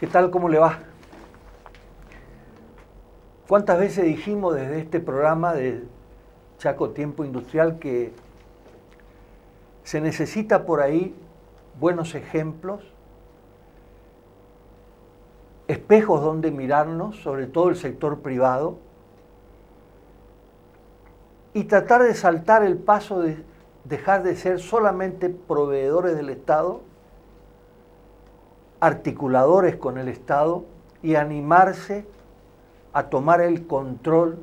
¿Qué tal? ¿Cómo le va? ¿Cuántas veces dijimos desde este programa de Chaco Tiempo Industrial que se necesita por ahí buenos ejemplos, espejos donde mirarnos, sobre todo el sector privado, y tratar de saltar el paso de dejar de ser solamente proveedores del Estado, articuladores con el Estado y animarse a tomar el control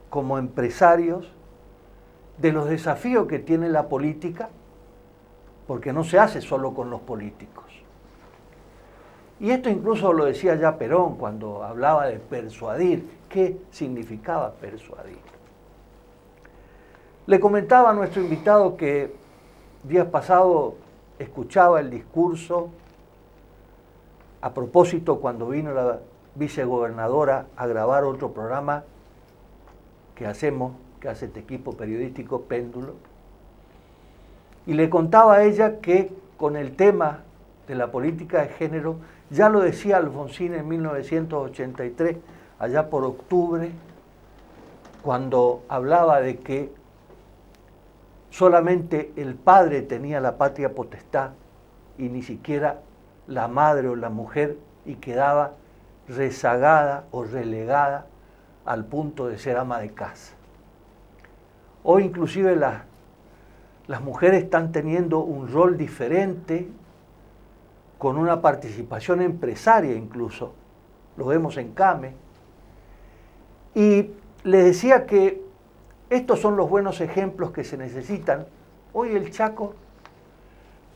como empresarios de los desafíos que tiene la política, porque no se hace solo con los políticos. Y esto incluso lo decía ya Perón cuando hablaba de persuadir. ¿Qué significaba persuadir? Le comentaba a nuestro invitado que días pasados escuchaba el discurso a propósito cuando vino la vicegobernadora a grabar otro programa que hacemos, que hace este equipo periodístico Péndulo, y le contaba a ella que con el tema de la política de género, ya lo decía Alfonsín en 1983, allá por octubre, cuando hablaba de que solamente el padre tenía la patria potestad y ni siquiera la madre o la mujer, y quedaba rezagada o relegada al punto de ser ama de casa. Hoy inclusive las mujeres están teniendo un rol diferente, con una participación empresaria incluso, lo vemos en CAME, y les decía que estos son los buenos ejemplos que se necesitan. Hoy el Chaco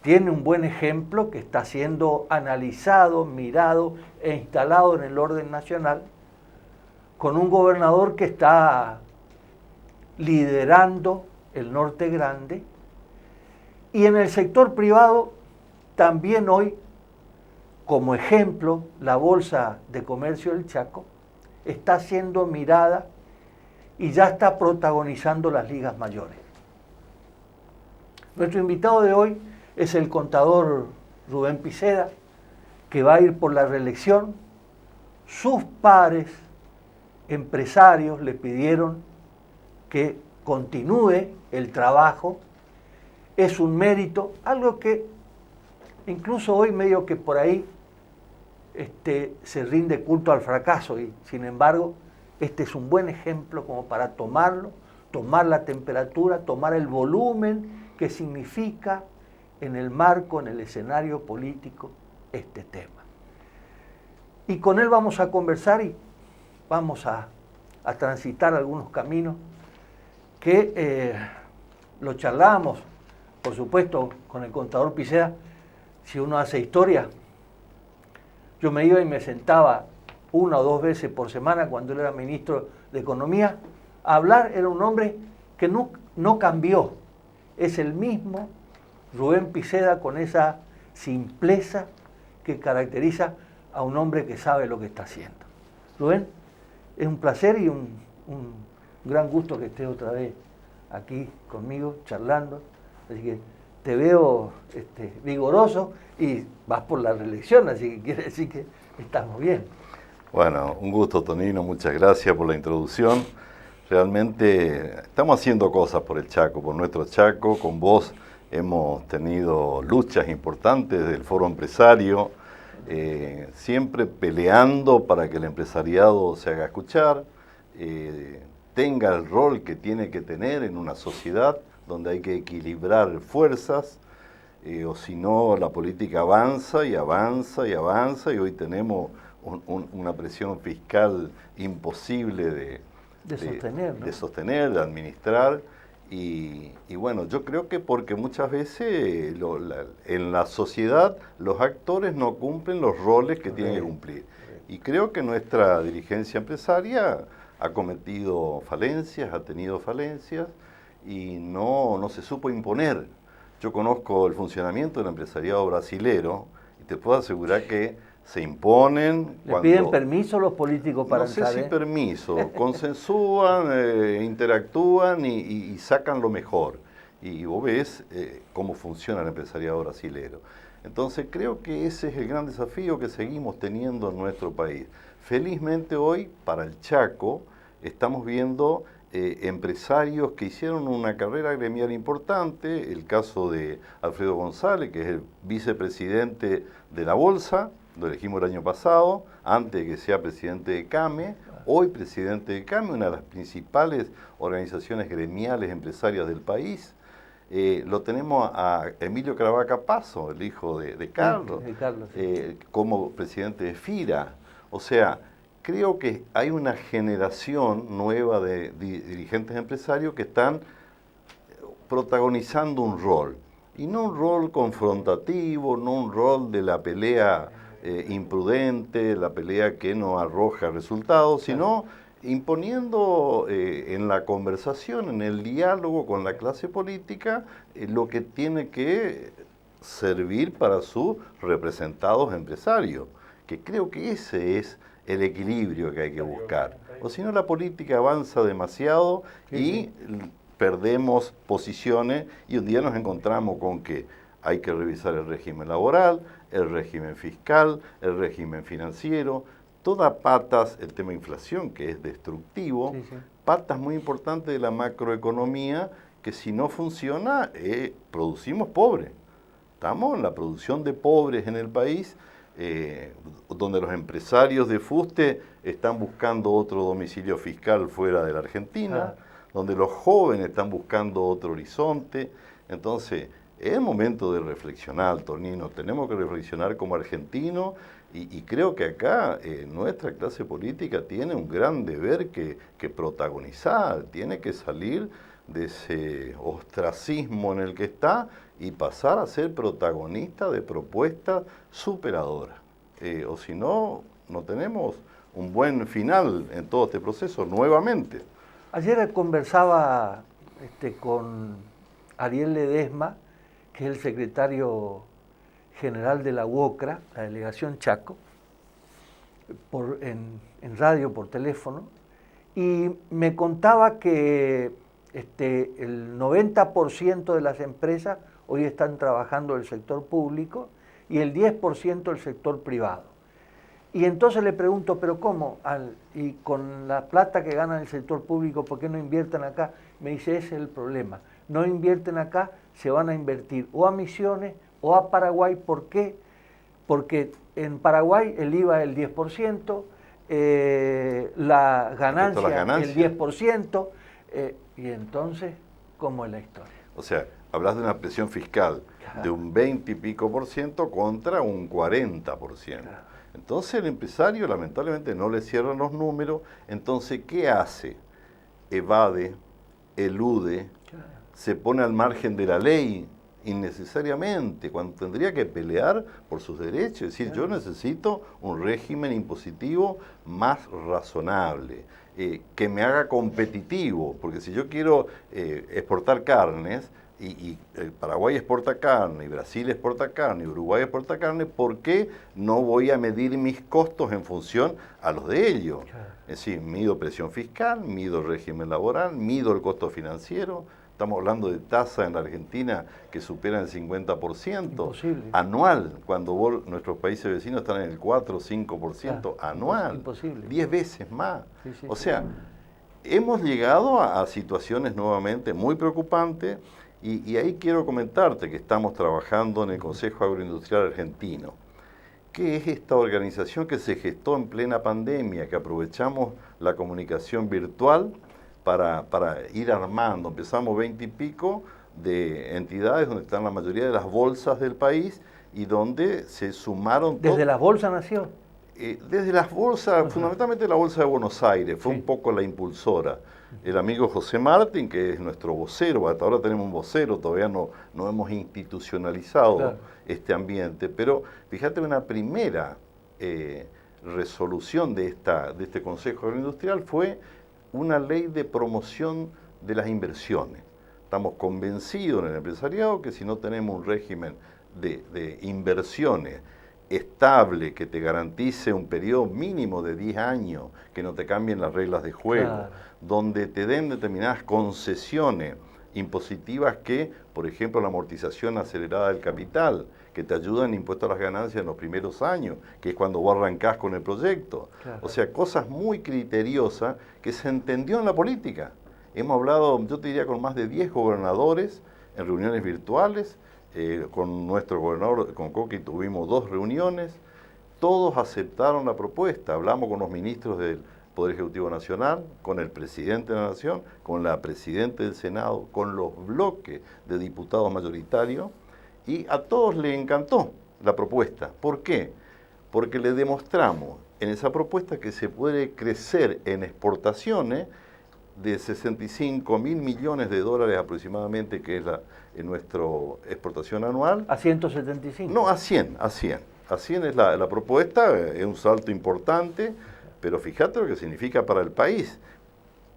tiene un buen ejemplo que está siendo analizado, mirado e instalado en el orden nacional, con un gobernador que está liderando el Norte Grande, y en el sector privado también hoy, como ejemplo, la Bolsa de Comercio del Chaco está siendo mirada y ya está protagonizando las ligas mayores. Nuestro invitado de hoy es el contador Rubén Piceda, que va a ir por la reelección. Sus pares empresarios le pidieron que continúe el trabajo. Es un mérito, algo que incluso hoy medio que por ahí se rinde culto al fracaso, y sin embargo este es un buen ejemplo como para tomarlo, tomar la temperatura, tomar el volumen que significa en el marco, en el escenario político, este tema. Y con él vamos a conversar y vamos a transitar algunos caminos que lo charlamos, por supuesto, con el contador Piceda. Si uno hace historia, yo me iba y me sentaba una o dos veces por semana cuando él era ministro de Economía a hablar. Era un hombre que no cambió, es el mismo Rubén Piceda, con esa simpleza que caracteriza a un hombre que sabe lo que está haciendo. Rubén, es un placer y un gran gusto que estés otra vez aquí conmigo charlando, así que te veo vigoroso y vas por la reelección, así que quiere decir que estamos bien. Bueno, un gusto, Tonino, muchas gracias por la introducción. Realmente estamos haciendo cosas por el Chaco, por nuestro Chaco. Con vos hemos tenido luchas importantes del foro empresario, siempre peleando para que el empresariado se haga escuchar, tenga el rol que tiene que tener en una sociedad donde hay que equilibrar fuerzas, o si no la política avanza y avanza y avanza, y hoy tenemos una presión fiscal imposible de sostener, de administrar. Y bueno, yo creo que porque muchas veces en la sociedad los actores no cumplen los roles que tienen que cumplir. Y creo que nuestra dirigencia empresaria ha cometido falencias, ha tenido falencias, y no se supo imponer. Yo conozco el funcionamiento del empresariado brasilero y te puedo asegurar que se imponen. ¿Le piden permiso los políticos para entrar? No sé si permiso, consensúan, interactúan y sacan lo mejor. Y vos ves cómo funciona el empresariado brasilero. Entonces creo que ese es el gran desafío que seguimos teniendo en nuestro país. Felizmente hoy, para el Chaco, estamos viendo empresarios que hicieron una carrera gremial importante, el caso de Alfredo González, que es el vicepresidente de la Bolsa, lo elegimos el año pasado, antes de que sea presidente de CAME, hoy presidente de CAME, una de las principales organizaciones gremiales empresarias del país. Lo tenemos a Emilio Caravaca Pazo, el hijo de Carlos, sí. Como presidente de FIRA. O sea, creo que hay una generación nueva de dirigentes empresarios que están protagonizando un rol. Y no un rol confrontativo, no un rol de la pelea imprudente, la pelea que no arroja resultados, sino imponiendo en la conversación, en el diálogo con la clase política, lo que tiene que servir para sus representados empresarios, que creo que ese es el equilibrio que hay que buscar. O si no, la política avanza demasiado y perdemos posiciones y un día nos encontramos con que hay que revisar el régimen laboral, el régimen fiscal, el régimen financiero, todas patas, el tema de inflación que es destructivo, patas muy importantes de la macroeconomía que si no funciona producimos pobres. Estamos en la producción de pobres en el país, donde los empresarios de fuste están buscando otro domicilio fiscal fuera de la Argentina, donde los jóvenes están buscando otro horizonte. Entonces, es momento de reflexionar, Tonino, tenemos que reflexionar como argentinos y creo que acá nuestra clase política tiene un gran deber que protagonizar, tiene que salir de ese ostracismo en el que está y pasar a ser protagonista de propuestas superadoras. O si no, no tenemos un buen final en todo este proceso nuevamente. Ayer conversaba con Ariel Ledesma, que es el secretario general de la UOCRA, la delegación Chaco, en radio, por teléfono, y me contaba que el 90% de las empresas hoy están trabajando en el sector público y el 10% del sector privado. Y entonces le pregunto, ¿pero cómo? Y con la plata que ganan el sector público, ¿por qué no invierten acá? Me dice, ese es el problema. No invierten acá, se van a invertir o a Misiones o a Paraguay. ¿Por qué? Porque en Paraguay el IVA es el 10%, la ganancia el 10%, y entonces, ¿cómo es la historia? O sea, hablas de una presión fiscal de un 20 y pico por ciento contra un 40%. Entonces el empresario lamentablemente no le cierran los números, entonces ¿qué hace? Evade, elude, se pone al margen de la ley innecesariamente, cuando tendría que pelear por sus derechos, es decir, yo necesito un régimen impositivo más razonable, que me haga competitivo, porque si yo quiero exportar carnes, y Paraguay exporta carne, y Brasil exporta carne, y Uruguay exporta carne, ¿por qué no voy a medir mis costos en función a los de ellos? Es decir, mido presión fiscal, mido régimen laboral, mido el costo financiero. Estamos hablando de tasas en la Argentina que superan el 50% anual, cuando nuestros países vecinos están en el 4 o 5% anual. Imposible. 10 veces más. O sea, hemos llegado a situaciones nuevamente muy preocupantes. Y ahí quiero comentarte que estamos trabajando en el Consejo Agroindustrial Argentino, que es esta organización que se gestó en plena pandemia, que aprovechamos la comunicación virtual para ir armando. Empezamos 20 y pico de entidades donde están la mayoría de las bolsas del país y donde se sumaron... ¿Desde las bolsas nació? Desde las bolsas, fundamentalmente la Bolsa de Buenos Aires, fue un poco la impulsora. El amigo José Martín, que es nuestro vocero, hasta ahora tenemos un vocero, todavía no hemos institucionalizado este ambiente, pero fíjate, una primera resolución de este Consejo Agroindustrial fue una ley de promoción de las inversiones. Estamos convencidos en el empresariado que si no tenemos un régimen de inversiones estable, que te garantice un periodo mínimo de 10 años, que no te cambien las reglas de juego, donde te den determinadas concesiones impositivas que, por ejemplo, la amortización acelerada del capital, que te ayudan en impuesto a las ganancias en los primeros años, que es cuando vos arrancás con el proyecto. Claro. O sea, cosas muy criteriosas que se entendió en la política. Hemos hablado, yo te diría, con más de 10 gobernadores en reuniones virtuales, con nuestro gobernador, con Coqui, tuvimos 2 reuniones, todos aceptaron la propuesta, hablamos con los ministros del Poder Ejecutivo Nacional, con el presidente de la Nación, con la presidenta del Senado, con los bloques de diputados mayoritarios, y a todos les encantó la propuesta. ¿Por qué? Porque le demostramos en esa propuesta que se puede crecer en exportaciones de 65.000 millones de dólares aproximadamente, que es nuestra exportación anual. ¿A 175? No, a 100. A 100 es la propuesta, es un salto importante, pero fíjate lo que significa para el país.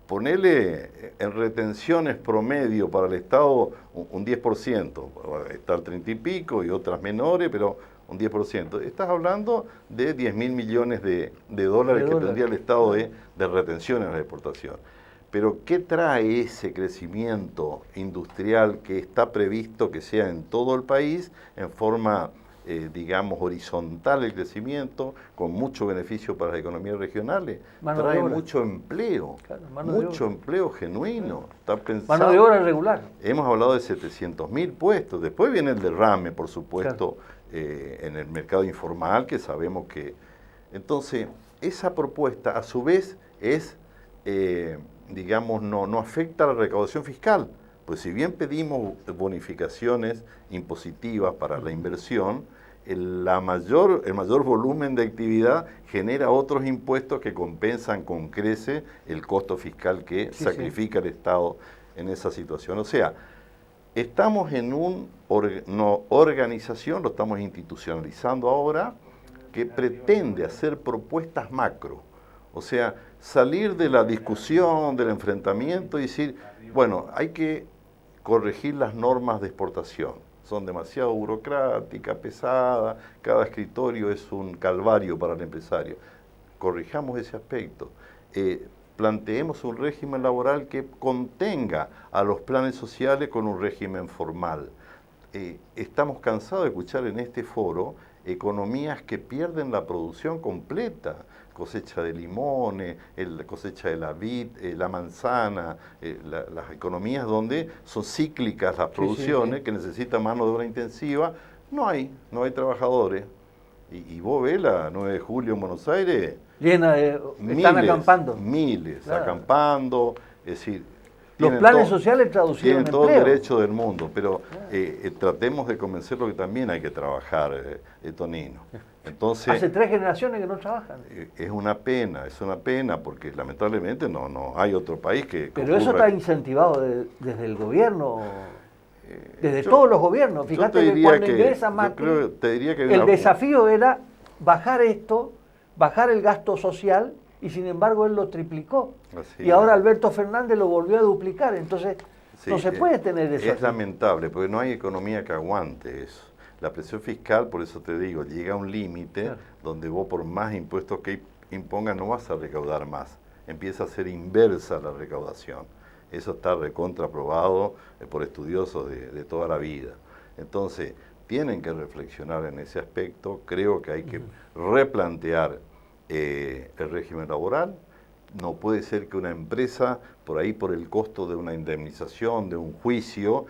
Ponerle en retenciones promedio para el Estado un 10%, está el 30 y pico y otras menores, pero un 10%. Estás hablando de 10.000 millones de dólares que tendría el Estado de retención en la exportación. Pero ¿qué trae ese crecimiento industrial que está previsto que sea en todo el país en forma, digamos, horizontal el crecimiento, con mucho beneficio para las economías regionales? Trae mucho empleo, claro, mucho empleo genuino. Está pensado, mano de obra regular. Hemos hablado de 700.000 puestos. Después viene el derrame, por supuesto, claro, en el mercado informal, que sabemos que... Entonces, esa propuesta, a su vez, es... digamos, no afecta a la recaudación fiscal, pues si bien pedimos bonificaciones impositivas para la inversión, el mayor volumen de actividad genera otros impuestos que compensan con crece el costo fiscal que sacrifica el Estado en esa situación. O sea, estamos en una organización, lo estamos institucionalizando ahora, que pretende hacer propuestas macro. O sea, salir de la discusión, del enfrentamiento y decir, bueno, hay que corregir las normas de exportación. Son demasiado burocráticas, pesadas, cada escritorio es un calvario para el empresario. Corrijamos ese aspecto. Planteemos un régimen laboral que contenga a los planes sociales con un régimen formal. Estamos cansados de escuchar en este foro economías que pierden la producción completa, cosecha de limones, cosecha de la vid, la manzana, las economías donde son cíclicas las producciones, que necesitan mano de obra intensiva, no hay trabajadores. Y vos ves la 9 de julio en Buenos Aires, llena de... están acampando. Miles, claro, acampando, es decir... Los planes sociales traducidos en empleo. Tienen todo el derecho del mundo, pero tratemos de convencerlo que también hay que trabajar, Tonino. Entonces, hace 3 generaciones que no trabajan. Es una pena, porque lamentablemente no hay otro país que... Pero eso está incentivado desde el gobierno, desde todos los gobiernos. Fíjate que cuando ingresa Macri, el desafío era bajar esto, bajar el gasto social, y sin embargo él lo triplicó. Así y ahora Alberto Fernández lo volvió a duplicar, entonces no se puede tener eso. Es lamentable, porque no hay economía que aguante eso. La presión fiscal, por eso te digo, llega a un límite, claro, donde vos por más impuestos que impongas no vas a recaudar más. Empieza a ser inversa la recaudación. Eso está recontraprobado por estudiosos de toda la vida. Entonces, tienen que reflexionar en ese aspecto. Creo que hay que replantear el régimen laboral. No puede ser que una empresa, por ahí por el costo de una indemnización, de un juicio,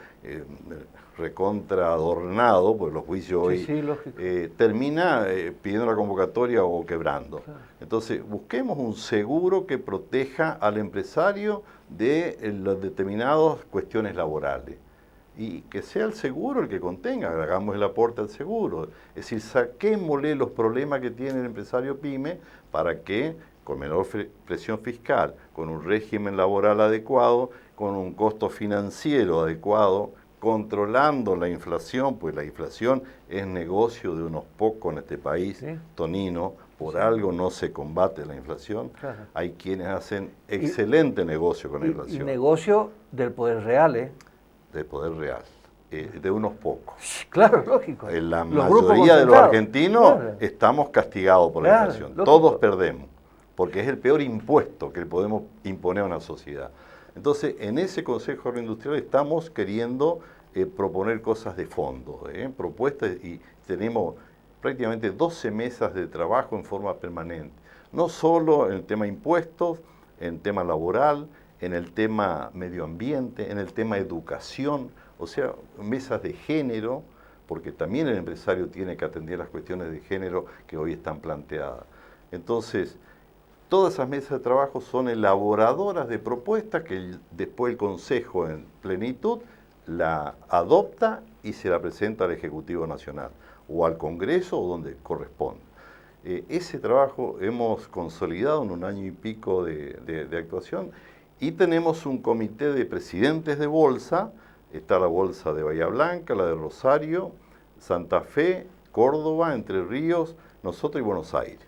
recontra adornado, porque los juicios hoy termina pidiendo la convocatoria o quebrando. Claro. Entonces, busquemos un seguro que proteja al empresario de las determinadas cuestiones laborales. Y que sea el seguro el que contenga, hagamos el aporte al seguro. Es decir, saquémosle los problemas que tiene el empresario pyme para que, con menor presión fiscal, con un régimen laboral adecuado, con un costo financiero adecuado, controlando la inflación, pues la inflación es negocio de unos pocos en este país, ¿sí? Tonino, por algo no se combate la inflación. Claro. Hay quienes hacen excelente negocio con la inflación. Y negocio del poder real, ¿eh? Del poder real, de unos pocos. Claro, lógico. La mayoría de los argentinos estamos castigados por la inflación. Lógico. Todos perdemos, porque es el peor impuesto que le podemos imponer a una sociedad. Entonces, en ese Consejo Agroindustrial estamos queriendo proponer cosas de fondo, propuestas, y tenemos prácticamente 12 mesas de trabajo en forma permanente. No solo en el tema impuestos, en el tema laboral, en el tema medio ambiente, en el tema educación, o sea, mesas de género, porque también el empresario tiene que atender las cuestiones de género que hoy están planteadas. Entonces, todas esas mesas de trabajo son elaboradoras de propuestas que después el Consejo en plenitud la adopta y se la presenta al Ejecutivo Nacional, o al Congreso o donde corresponda. Ese trabajo hemos consolidado en un año y pico de actuación, y tenemos un comité de presidentes de bolsa. Está la bolsa de Bahía Blanca, la de Rosario, Santa Fe, Córdoba, Entre Ríos, nosotros y Buenos Aires,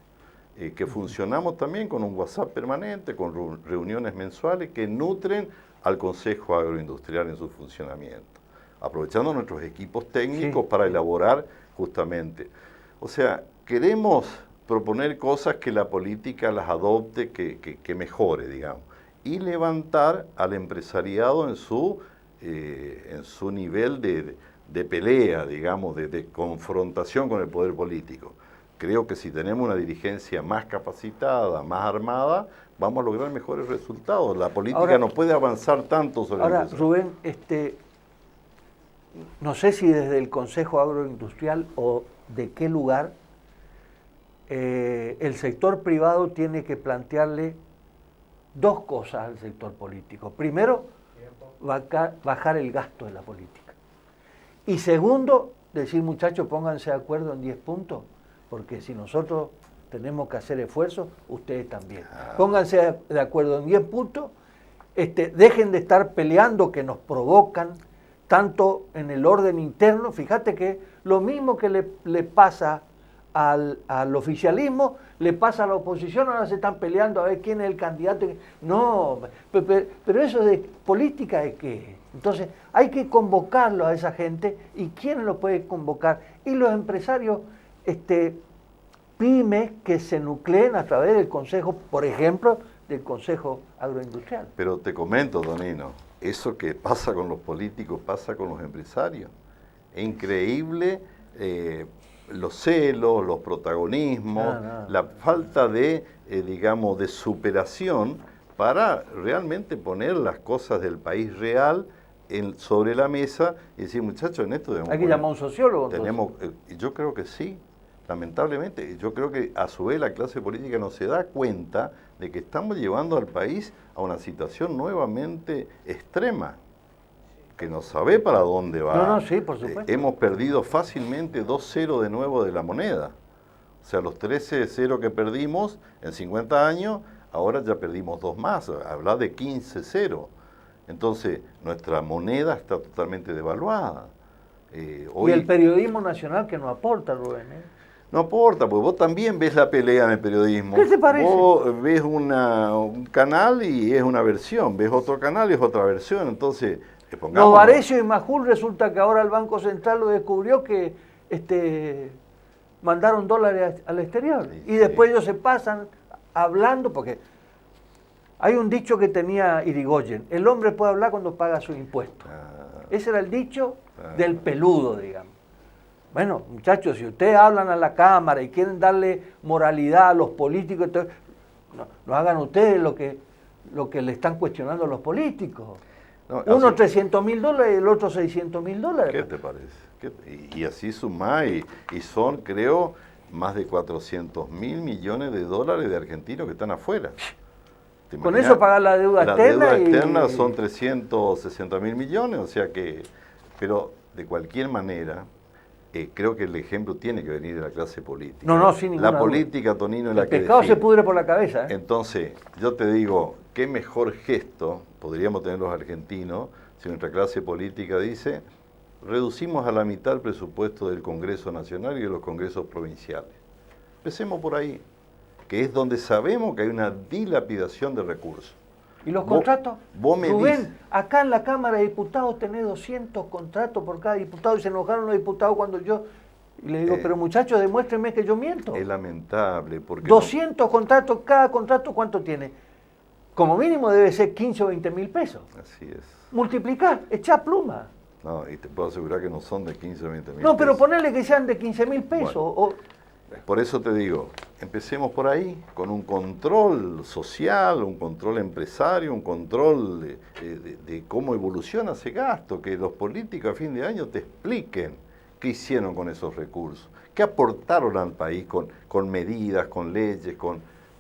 que funcionamos también con un WhatsApp permanente, con reuniones mensuales que nutren al Consejo Agroindustrial en su funcionamiento, aprovechando nuestros equipos técnicos para elaborar justamente. O sea, queremos proponer cosas que la política las adopte, que mejore, digamos, y levantar al empresariado en su nivel de pelea, digamos, de confrontación con el poder político. Creo que si tenemos una dirigencia más capacitada, más armada, vamos a lograr mejores resultados. La política ahora, no puede avanzar tanto sobre ahora, Rubén, no sé si desde el Consejo Agroindustrial o de qué lugar, el sector privado tiene que plantearle dos cosas al sector político. Primero, bajar el gasto de la política. Y segundo, decir, muchachos, pónganse de acuerdo en 10 puntos, porque si nosotros tenemos que hacer esfuerzos, ustedes también. Pónganse de acuerdo en 10 puntos, dejen de estar peleando que nos provocan, tanto en el orden interno. Fíjate que lo mismo que le pasa al oficialismo, le pasa a la oposición. Ahora se están peleando a ver quién es el candidato. No, pero eso de política ¿de qué? Entonces hay que convocarlo a esa gente. ¿Y quién lo puede convocar? Y los empresarios pymes que se nucleen a través del Consejo, por ejemplo, del Consejo Agroindustrial. Pero te comento, Tonino, eso que pasa con los políticos pasa con los empresarios. Es increíble los celos, los protagonismos, la falta de, digamos, de superación para realmente poner las cosas del país real sobre la mesa y decir, muchachos, en esto debemos hay que llamar a un sociólogo. Yo creo que sí, lamentablemente. Yo creo que a su vez la clase política no se da cuenta de que estamos llevando al país a una situación nuevamente extrema, que no sabe para dónde va. Sí, por supuesto. Hemos perdido fácilmente 2-0 de nuevo de la moneda. O sea, los 13-0 que perdimos en 50 años, ahora ya perdimos 2 más. Habla de 15-0. Entonces, nuestra moneda está totalmente devaluada. Hoy, y el periodismo nacional que no aporta, Rubén. No aporta, porque vos también ves la pelea en el periodismo. ¿Qué te parece? Vos ves un canal y es una versión, ves otro canal y es otra versión. Entonces, Novarecio y Majul, resulta que ahora el Banco Central lo descubrió que mandaron dólares al exterior. Sí, y después ellos se pasan hablando, porque hay un dicho que tenía Irigoyen: el hombre puede hablar cuando paga sus impuestos. Ese era el dicho del peludo, digamos. Bueno, muchachos, si ustedes hablan a la Cámara y quieren darle moralidad a los políticos, entonces, no hagan ustedes lo que le están cuestionando a los políticos. Uno $300.000 y el otro $600.000. ¿Qué te parece? Y así suma, y son, creo, más de 400.000 millones de dólares de argentinos que están afuera. Con eso pagar la deuda externa. La deuda externa son 360.000 millones, o sea que, pero de cualquier manera, creo que el ejemplo tiene que venir de la clase política. Sin ninguna La política, Tonino, es la que el pescado define. se pudre por la cabeza. Entonces, yo te digo, qué mejor gesto podríamos tener los argentinos si nuestra clase política dice, reducimos a la mitad el presupuesto del Congreso Nacional y de los congresos provinciales. Empecemos por ahí, que es donde sabemos que hay una dilapidación de recursos. ¿Y los contratos? Vos me Rubén, dices, acá en la Cámara de Diputados tenés 200 contratos por cada diputado y se enojaron los diputados cuando yo le digo, pero muchachos, demuéstrenme que yo miento. Es lamentable porque... 200 contratos, cada contrato, ¿cuánto tiene? como mínimo debe ser 15 o 20 mil pesos. Así es. Multiplicar, echar pluma. No, y te puedo asegurar que no son de 15 o 20 mil No, pero pesos. ponerle que sean de 15 mil pesos. Bueno. Por eso te digo, empecemos por ahí, con un control social, un control empresario, un control de cómo evoluciona ese gasto, que los políticos a fin de año te expliquen qué hicieron con esos recursos, qué aportaron al país con medidas, con leyes,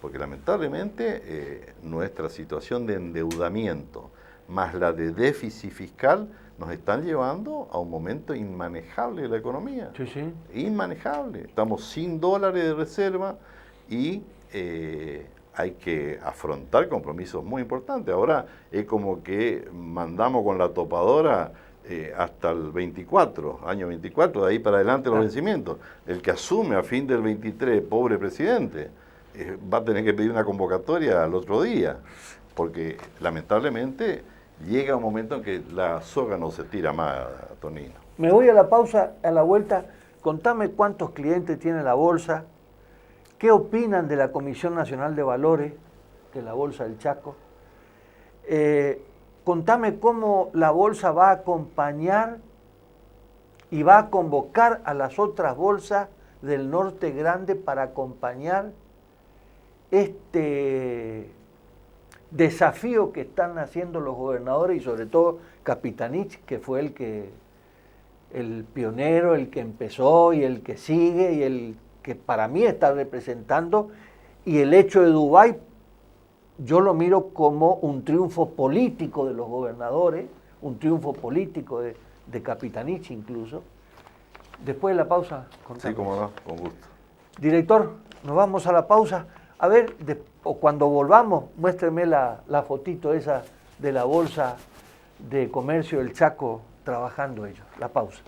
porque lamentablemente nuestra situación de endeudamiento más la de déficit fiscal nos están llevando a un momento inmanejable de la economía. Sí, sí. Inmanejable. Estamos sin dólares de reserva y hay que afrontar compromisos muy importantes. Ahora es como que mandamos con la topadora hasta el 24, año 24, de ahí para adelante los vencimientos. El que asume a fin del 23, pobre presidente, va a tener que pedir una convocatoria al otro día, porque lamentablemente llega un momento en que la soga no se tira más, Tonino. Me voy a la pausa, a la vuelta. Contame cuántos clientes tiene la bolsa, qué opinan de la Comisión Nacional de Valores, de la Bolsa del Chaco. Contame cómo la bolsa va a acompañar y va a convocar a las otras bolsas del Norte Grande para acompañar este desafío que están haciendo los gobernadores y sobre todo Capitanich, que fue el pionero, el que empezó y el que sigue y el que para mí está representando, y el hecho de Dubái yo lo miro como un triunfo político de los gobernadores, un triunfo político de Capitanich incluso. Después de la pausa, contame. Sí, cómo no, con gusto. Director, nos vamos a la pausa. A ver, o cuando volvamos, muéstreme la fotito esa de la Bolsa de Comercio del Chaco trabajando ellos. La pausa.